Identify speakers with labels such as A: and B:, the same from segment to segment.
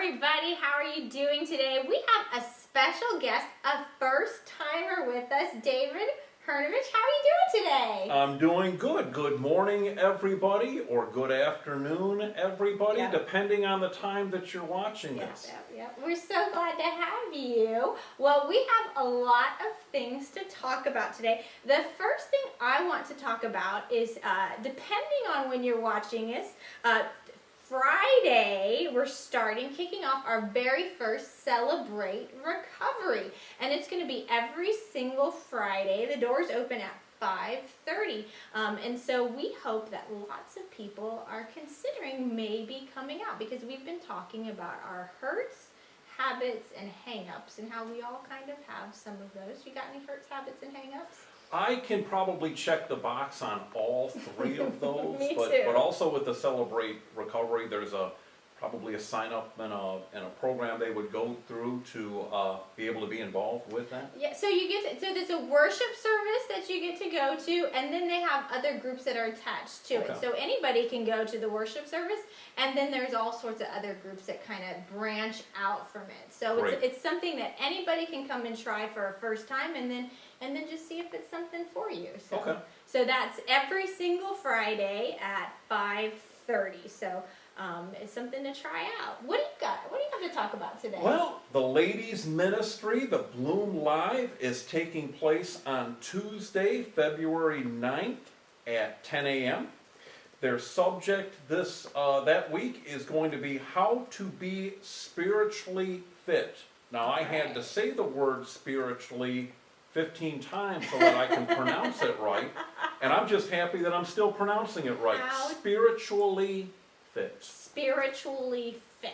A: everybody. How are you doing today? We have a special guest, a first-timer with us, David Hernovich. How are you doing today?
B: I'm doing good. Good morning, everybody, or good afternoon, everybody,
A: Yep.
B: depending on the time that you're watching
A: Yep.
B: this.
A: We're so glad to have you. Well, we have a lot of things to talk about today. The first thing I want to talk about is, depending on when you're watching this, Friday, we're kicking off our very first Celebrate Recovery. And it's going to be every single Friday. The doors open at 5:30. And so we hope that lots of people are considering maybe coming out, because we've been talking about our hurts, habits, and hang-ups, and how we all kind of have some of those. You got any hurts, habits, and hang-ups?
B: I can probably check the box on all three of those.
A: Me
B: but,
A: too.
B: But also with the Celebrate Recovery, there's probably a sign up and a program they would go through to be able to be involved with that.
A: Yeah, so there's a worship service that you get to go to, and then they have other groups that are attached to it.
B: Okay.
A: So anybody can go to the worship service, and then there's all sorts of other groups that kind of branch out from it. So
B: Great.
A: it's something that anybody can come and try for a first time, and then just see if it's something for you. So,
B: Okay.
A: So that's every single Friday at 5:30. So it's something to try out. What do you got? What do you have to talk about today?
B: Well, the ladies' ministry, the Bloom Live, is taking place on Tuesday, February 9th at 10 a.m. Their subject that week is going to be how to be spiritually fit. Now, I had to say the word spiritually 15 times so that I can pronounce it right, and I'm just happy that I'm still pronouncing it right. Spiritually fit.
A: Spiritually fit.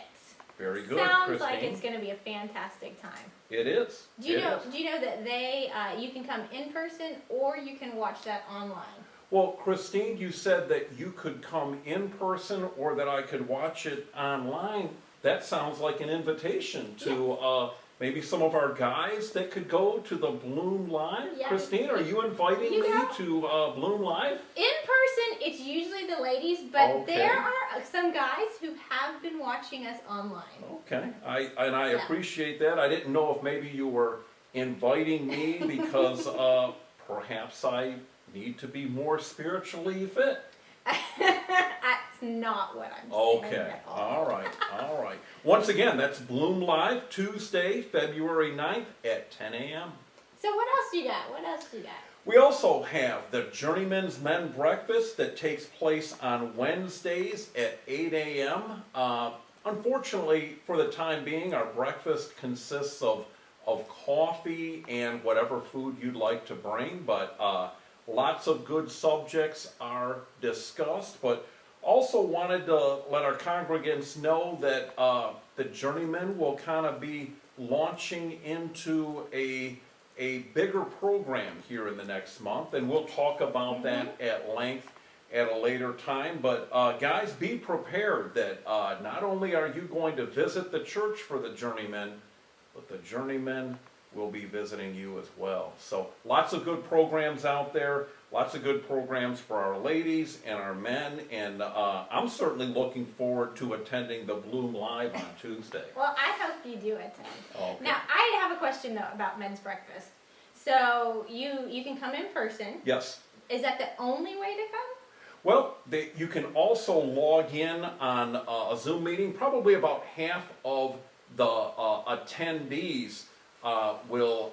B: Very good,
A: Sounds
B: Christine.
A: like it's going to be a fantastic time.
B: It is.
A: Do you know that you can come in person, or you can watch that online?
B: Well, Christine, you said that you could come in person or that I could watch it online. That sounds like an invitation to maybe some of our guys that could go to the Bloom Live.
A: Yeah.
B: Christine, are you inviting me to Bloom Live?
A: In person, it's usually the ladies, but
B: Okay.
A: there are some guys who have been watching us online.
B: Okay, I appreciate that. I didn't know if maybe you were inviting me because perhaps I need to be more spiritually fit.
A: That's not what I'm saying
B: Okay,
A: at all.
B: all right. Once again, that's Bloom Live, Tuesday, February 9th at 10 a.m.
A: So what else you got?
B: We also have the Journeyman's Men Breakfast that takes place on Wednesdays at 8 a.m. Unfortunately, for the time being, our breakfast consists of coffee and whatever food you'd like to bring, but lots of good subjects are discussed, but also wanted to let our congregants know that the Journeymen will kind of be launching into a bigger program here in the next month, and we'll talk about that at length at a later time. But guys, be prepared that not only are you going to visit the church for the Journeymen, but the Journeymen will be visiting you as well. So lots of good programs out there, lots of good programs for our ladies and our men, and I'm certainly looking forward to attending the Bloom Live on Tuesday.
A: Well, I hope you do attend.
B: Okay.
A: Now, I have a question, though, about men's breakfast. So you can come in person.
B: Yes.
A: Is that the only way to come?
B: Well, you can also log in on a Zoom meeting. Probably about half of the attendees will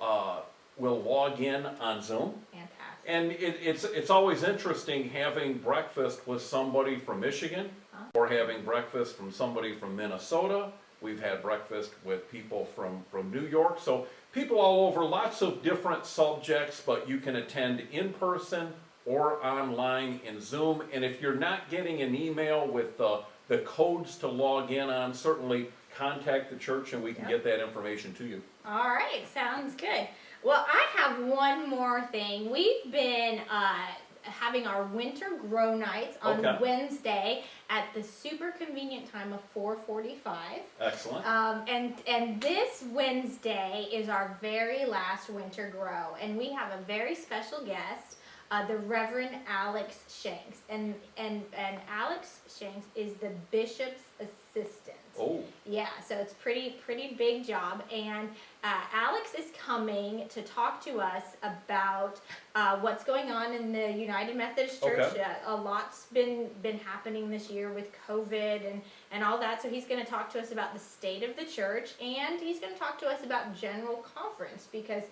B: log in on Zoom.
A: Fantastic.
B: And it's always interesting having breakfast with somebody from Michigan or having breakfast from somebody from Minnesota. We've had breakfast with people from New York. So people all over, lots of different subjects, but you can attend in person or online in Zoom. And if you're not getting an email with the codes to log in on, certainly contact the church and we can get that information to you.
A: All right, sounds good. Well, I have one more thing. We've been having our winter grow nights on Wednesday at the super convenient time of 4:45.
B: Excellent.
A: And this Wednesday is our very last winter grow, and we have a very special guest, the Reverend Alex Shanks, and Alex Shanks is the bishop's assistant.
B: Oh.
A: Yeah, so it's pretty big job, and Alex is coming to talk to us about what's going on in the United Methodist Church.
B: Okay.
A: A lot's been happening this year with COVID and all that. So he's going to talk to us about the state of the church, and he's going to talk to us about General Conference because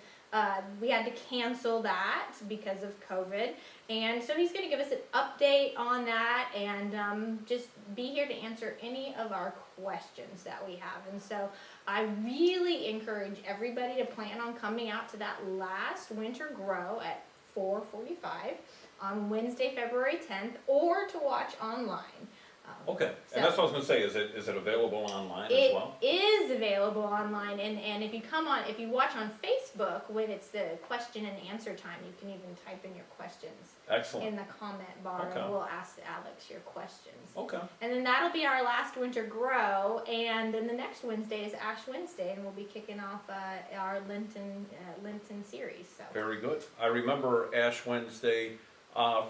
A: we had to cancel that because of COVID. And so he's going to give us an update on that and just be here to answer any of our questions that we have. And so I really encourage everybody to plan on coming out to that last Winter Grow at 4:45 on Wednesday, February 10th, or to watch online.
B: Okay,
A: So-
B: and that's what I was gonna say, is it available online as well?
A: It is available online, and if you watch on Facebook, when it's the question and answer time, you can even type in your questions
B: Excellent,
A: in the comment bar,
B: Okay.
A: and we'll ask Alex your questions.
B: okay,
A: And then that'll be our last Winter Grow, and then the next Wednesday is Ash Wednesday, and we'll be kicking off our Lenten series. So
B: very good. I remember Ash Wednesday,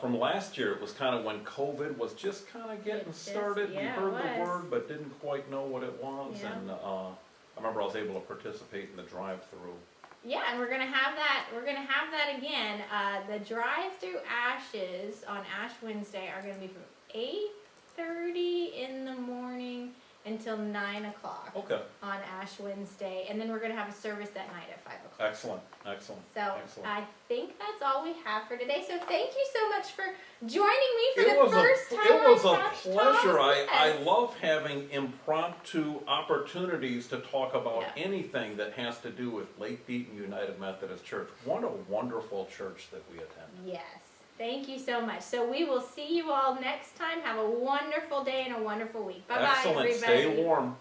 B: from last year, it was kind of when COVID was just kind of getting started. We
A: yeah,
B: heard
A: it
B: the
A: was.
B: word, but didn't quite know what it was,
A: Yeah.
B: and I remember I was able to participate in the drive-through.
A: yeah, and we're gonna have that. We're gonna have that again. The drive-through ashes on Ash Wednesday are gonna be from 8:30 in the morning until 9 o'clock
B: Okay,
A: on Ash Wednesday, and then we're gonna have a service that night at 5 o'clock.
B: excellent, excellent,
A: So
B: excellent.
A: I think that's all we have for today. So thank you so much for joining me for
B: It
A: the
B: was
A: first time.
B: it was
A: on
B: a
A: Couch
B: pleasure.
A: Talk.
B: I
A: Yes.
B: love having impromptu opportunities to talk about
A: Yeah.
B: anything that has to do with Lake Beaton United Methodist Church. What a wonderful church that we attend.
A: Yes. Thank you so much. So we will see you all next time. Have a wonderful day and a wonderful week. Bye bye,
B: Excellent.
A: everybody.
B: Stay warm.